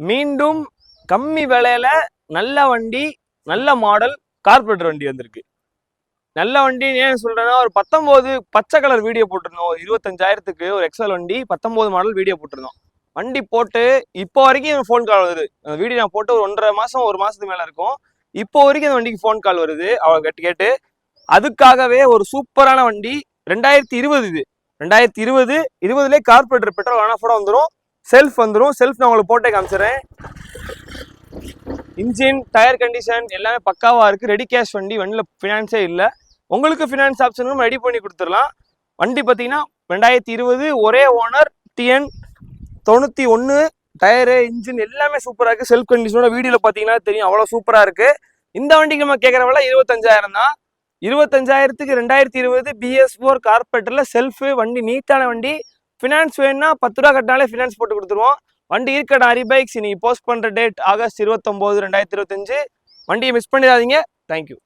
மீண்டும் கம்மி விலையில நல்ல வண்டி, நல்ல மாடல் கார்பரேட்டர் வண்டி வந்திருக்கு. நல்ல வண்டி ஏன் சொல்றேன்னா, ஒரு 19 பச்சை கலர் வீடியோ போட்டிருந்தோம். 25,000க்கு ஒரு எக்ஸல் வண்டி 19 மாடல் வீடியோ போட்டிருந்தோம். வண்டி போட்டு இப்போ வரைக்கும் ஃபோன் கால் வருது. அந்த வீடியோ நான் போட்டு ஒரு 1.5 மாசம் 1 மாசத்துக்கு மேல இருக்கும். இப்போ வரைக்கும் அந்த வண்டிக்கு ஃபோன் கால் வருது அவங்க கேட்டு. அதுக்காகவே ஒரு சூப்பரான வண்டி 2020 இது 2020 கார்பரேட்டர் பெட்ரோல் ஆனாஃபோட வந்துடும். செல்ஃப் வந்துடும். செல்ஃப் நான் உங்களுக்கு போட்டே காமிச்சிடுறேன். இன்ஜின் டயர் கண்டிஷன் எல்லாமே பக்காவா இருக்கு. ரெடி கேஷ் வண்டி, வண்டியில் ஃபினான்ஸே இல்லை. உங்களுக்கு ஃபினான்ஸ் ஆப்ஷனும் ரெடி பண்ணி கொடுத்துடலாம். வண்டி பார்த்தீங்கன்னா 2020 ஒரே ஓனர், TN 91, டயரு இன்ஜின் எல்லாமே சூப்பராக இருக்கு. செல்ஃப் கண்டிஷனோட வீடியோவில் பார்த்தீங்கன்னா தெரியும், அவ்வளோ சூப்பராக இருக்கு. இந்த வண்டிக்கு நம்ம கேட்குற விலை 25,000 தான். 25,000க்கு 2020 BS4 கார்பரேட்டர்ல செல்ஃபு வண்டி, நீட்டான வண்டி. ஃபினான்ஸ் வேணும்னா 10 ரூபா கட்டினாலே ஃபினான்ஸ் போட்டு கொடுத்துருவோம். வண்டி இருக்கடா ஹரிபைக்ஸ். நீங்க போஸ்ட் பண்ற டேட் ஆகஸ்ட் 29, 2025. வண்டியை மிஸ் பண்ணிடாதீங்க. தேங்க்யூ.